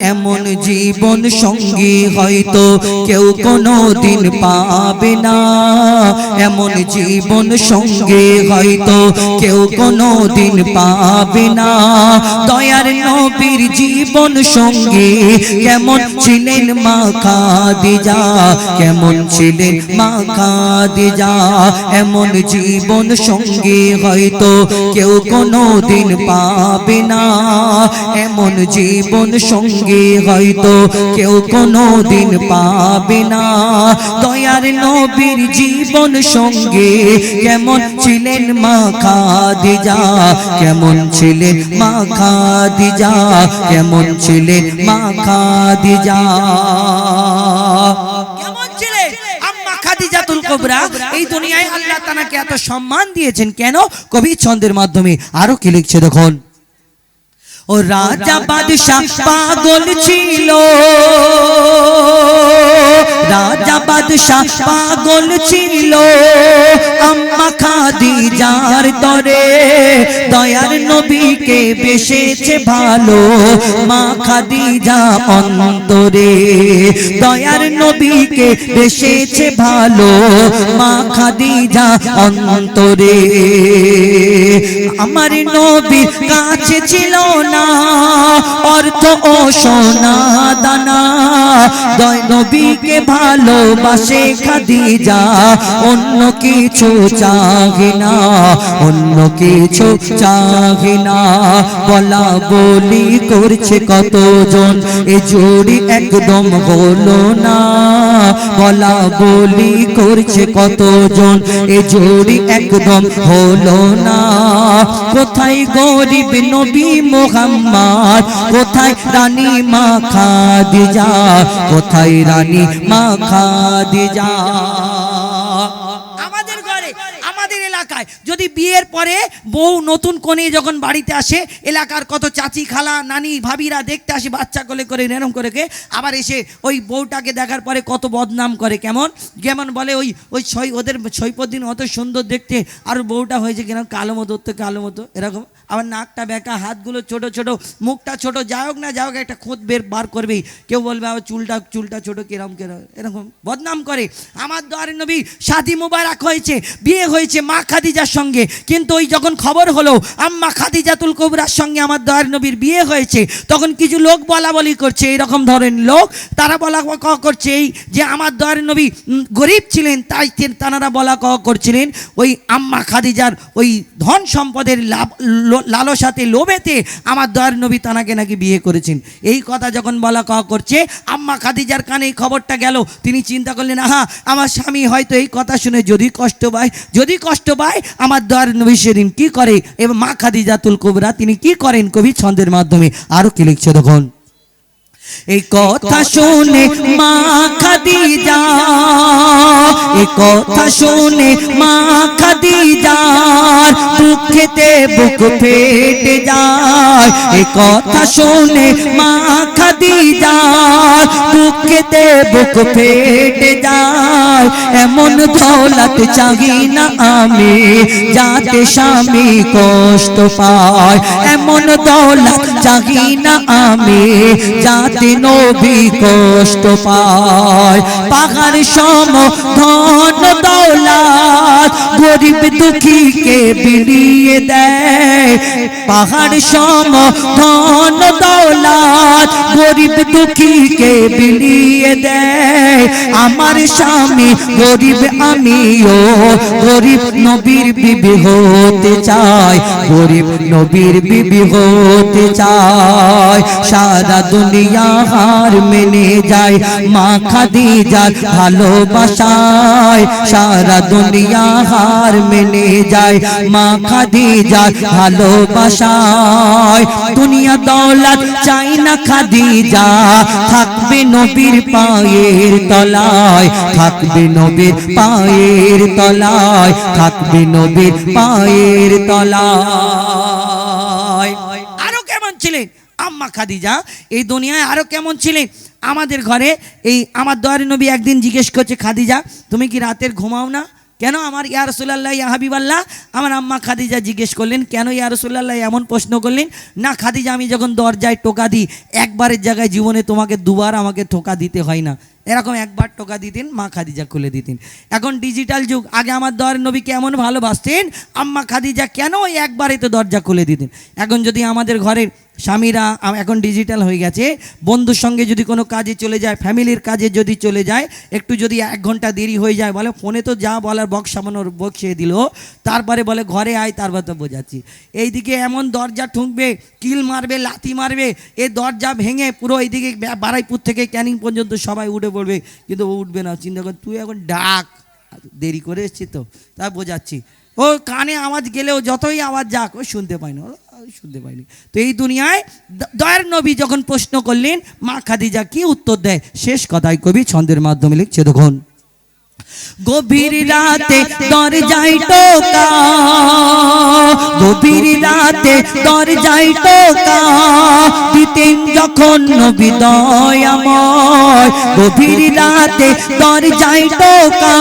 এমন জীবন সঙ্গী হয়তো কেউ কোনোদিন পাবে না। এমন জীবন সঙ্গী হয়তো কেউ কোনোদিন পাবে না। দয়ার নবীর জীবন সঙ্গী কেমন ছিলেন মা খাদিজা, কেমন ছিলেন মা খাদিজা। এমন জীবন সঙ্গী হয়তো কেউ কোনোদিন পাবে না। এমন জীবন সঙ্গী হয়তো কেউ কোনোদিন পাবে না। দয়ার নবীর জীবন সঙ্গে কেমন ছিলেন মা খাদিজা, কেমন ছিলেন মা খাদিজা, কেমন ছিলেন মা খাদিজা। কেমন ছিলেন আম্মা খাদিজাতুল কুবরা। এই দুনিয়ায় আল্লাহ তাআলাকে এত সম্মান দিয়েছেন কেন? কবি ছন্দের মাধ্যমে আরো কি লিখছে দেখুন। ও রাজা বাদশাহ পাগল ছিল, রাজা বাদশাহ পাগল ছিল আম্মা খাদিজার তরে। দয়ার নবীকে বেসেছে ভালো মা খাদিজা অন্তরে। দয়ার নবীকে বেসেছে ভালো মা খাদিজা অন্তরে। আমার নবীর কাছে ছিল না অর্থ ও সোনা দানা। দয় নবীকে ভালোবাসে খাদিজা, অন্য কিছু চাহে না, অন্য কিছু চাহে না। বলা বলি করছে কতজন, এ জোড়ি একদম হলো না। বলা বলি করছে কতজন, এ জোড়ি একদম হলো না। কোথায় গরিব নবী মুহাম্মদ, কোথায় রানী মা খাদিজা, কোথায় রানী মা খাদিজা। আমাদের ঘরে আমাদের এলাকায় যদি বিয়ের পরে বউ নতুন কোণে যখন বাড়িতে আসে, এলাকার কত চাচি খালা নানি ভাবিরা দেখতে আসে বাচ্চা কোলে করে এরম করে, আবার এসে ওই বউটাকে দেখার পরে কত বদনাম করে। কেমন যেমন বলে ওই ওদের ছয়পদিন অত সুন্দর দেখতে, আর বউটা হয়েছে কিনা কালো মতো, কালো মতো এরকম। আবার নাকটা বেঁকা, হাতগুলো ছোট ছোট, মুখটা ছোট, যাই হোক না যাই হোক একটা খোঁজ বার করবেই। কেউ বলবে আবার চুলটা ছোট কিরম কিরম, এরকম বদনাম করে। আমার দয়ার নবী শাদী মুবারক হয়েছে, বিয়ে হয়েছে মা খাদিজার সঙ্গে, কিন্তু ওই যখন খবর হলো আম্মা খাদিজাতুল কুবরার সঙ্গে আমার দয়ার নবীর বিয়ে হয়েছে, তখন কিছু লোক বলা বলি করছে, এইরকম ধরনের লোক তারা বলা করছে এই যে আমার দয়ার নবী গরিব ছিলেন, তাই তারা বলা করছিলেন ওই আম্মা খাদিজার ওই ধন সম্পদের লালসাতে লোভেতে আমার দয়ার নবী তানাকে নাকি বিয়ে করেছেন। এই কথা যখন বলা করছে, আম্মা খাদিজার কানে এই খবরটা গেল। তিনি চিন্তা করলেন, আহা আমার স্বামী হয়তো এই কথা শুনে যদি কষ্ট পায়, আমার দয়ার নবী সেদিন কি করে। এবং মা খাদিজাতুল কুবরা তিনি কি করেন, কবি ছন্দের মাধ্যমে আরো কি লিখছে দেখুন। এই কথা শুনে মা খাদিজা, এই কথা শুনে মা খাদিজার দুঃখেতে বুক ফেটে যায়। এই কথা শুনে মা খাদিজার দুঃখেতে বুক ফেটে যায়। এমন দৌলত চাহি না আমি যাতে স্বামী কষ্ট পায়, এমন দৌলত চাহি না আমি যাতে নবী কষ্ট পায়। পাহাড় সম ধন দৌলত গরিব দুঃখীকে বিলিয়ে দেয়। পাহাড় সম ধন দৌলত গরিব দুঃখীকে বিলিয়ে দেয়। আমার স্বামী গরিব, আমিও গরিব, নবীর বিবি হতে চাই, গরিব নবীর বিবি হতে চাই। সারা দুনিয়া হার মেনে যায় মা খাদিজার ভালোবাসায়, সারা দুনিয়া হার মেনে যায় মা খাদিজার ভালোবাসায়। দুনিয়া দৌলত চাই না খাদিজা, থাকবে নবীর পায়ের তলায়, থাকবে নবীর পায়ের তলায়, থাকবে নবীর পায়ের তলায়। আরো কেমন ছিলেন আম্মা খাদিজা, এই দুনিয়ায় আরো কেমন ছিলেন। আমাদের ঘরে এই আমার দয়ার নবী একদিন জিজ্ঞেস করছে, খাদিজা তুমি কি রাতের ঘুমাও না? কেন আমার ইয়া রাসূলুল্লাহ ইয়া হাবিবাল্লাহ? আমার আম্মা খাদিজা জিজ্ঞেস করলেন, কেন ইয়া রাসূলুল্লাহ এমন প্রশ্ন করলেন? না খাদিজা, আমি যখন দরজায় টোকা দিই, একবারের জায়গায় জীবনে তোমাকে দুবার আমাকে টোকা দিতে হয় না। এরকম একবার টোকা দিতেন, মা খাদিজা খুলে দিতেন। এখন ডিজিটাল যুগ, আগে আমার দয়ার নবী কেমন ভালোবাসতেন, আম্মা খাদিজা কেন ওই একবারে তো দরজা খুলে দিতেন। এখন যদি আমাদের ঘরের স্বামীরা এখন ডিজিটাল হয়ে গেছে, বন্ধুর সঙ্গে যদি কোনো কাজে চলে যায়, ফ্যামিলির কাজে যদি চলে যায়, একটু যদি 1 ঘন্টা দেরি হয়ে যায়, বলে ফোনে তো যা বলার বক্স সামানোর বক্সিয়ে দিল, তারপরে বলে ঘরে আয়, তারপর তো বোঝাচ্ছি। এইদিকে এমন দরজা ঠুকবে, কিল মারবে, লাথি মারবে, এ দরজা ভেঙে পুরো এইদিকে বারাইপুর থেকে ক্যানিং পর্যন্ত সবাই উঠে পড়বে, কিন্তু ও উঠবে না। চিন্তা কর, তুই এখন ডাক, দেরি করে এসছি তো, তা বোঝাচ্ছি। ও কানে আওয়াজ গেলেও যতই আওয়াজ যাক, ও শুনতে পায় না, শুনতে পাইনি। তো এই দুনিয়ায় দয়ার নবী যখন প্রশ্ন করলেন, মা খাদিজা কি উত্তর দেয়, শেষ কথায় কবি ছন্দের মাধ্যমে লিখছে, দেখুন। গভীর রাতে দরজায় টোকা, গভীর রাতে দরজায় টোকা দিতেন যখন নবী দয়াময়, গভীর রাতে দরজায় টোকা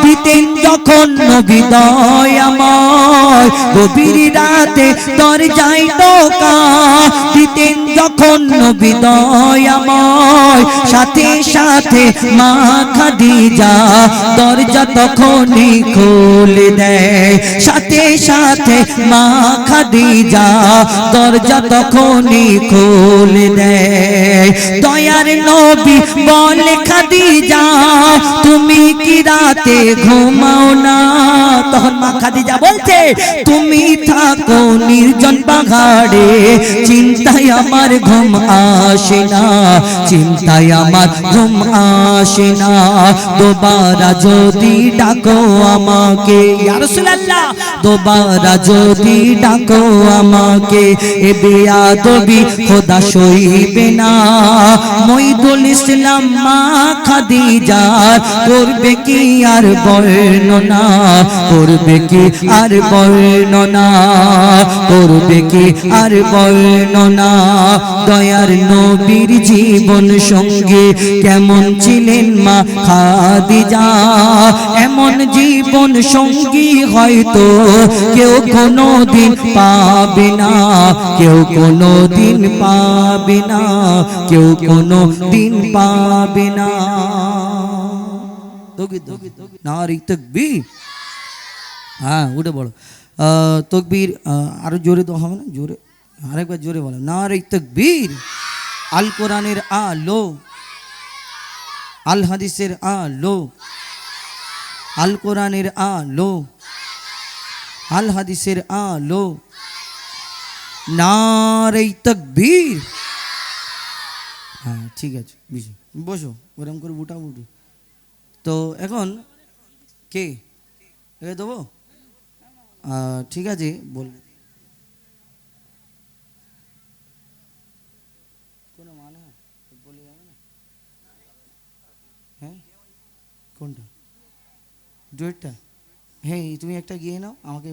দিতেন যখন নবী দয়াময়, গভীর রাতে দরজায় টোকা দিতেন যখন নবী দয়াময়, সাথে সাথে মা খাদিজা দরজা তখনই খুলে দেয়, সাথে সাথে মা খাদিজা দরজা তখনই খুলে দেয়। দয়ার নবী বলে, খাদিজা তুমি কি রাতে ঘুমাও না? তখন মা খাদিজা বলছে, তুমি থাকো নির্জন পাহাড়ে, চিন্তায় আমার ঘুম আসে না, চিন্তায় আমার ঘুম আসে না, দোবারা যদি ডাকো আমাকে, ইয়া রাসূলুল্লাহ দোবারা যদি ডাকো আমাকে, এ বেয়াদবি খোদা সইবে না। মঈদুল ইসলাম মা খাদিজা করবে কি আর বর্ণনা, করবে কি আর বর্ণনা, করবে কি আর বর্ণনা। দয়ার নবীর জীবন সঙ্গে কেমন ছিলেন মা খাদিজা, এমন জীবন সঙ্গী হয়তো কেউ কোনোদিন পাবে না, কেউ কোনোদিন পাবে না, কেউ কোনোদিন পাবে না। নারী তাকবীর, হ্যাঁ উঠে বলো তাকবীর, আরো জোরে তো হবে না, জোরে আরেকবার জোরে বলো, নারী তাকবীর। আল কোরআনের আলো, আল হাদিসের আলো, আল কোরআনের আলো, আল হাদিসের আলো, নারে তাকবীর। হ্যাঁ ঠিক আছে, বসো, ওরকম করে উঠা উঠি। তো এখন কে দেবো? ঠিক আছে বলবে, কোনো মানে বলে যাবে না। হ্যাঁ কোনটা? ডুয়েটটা? হ্যাঁ তুমি একটা গিয়ে নাও আমাকে।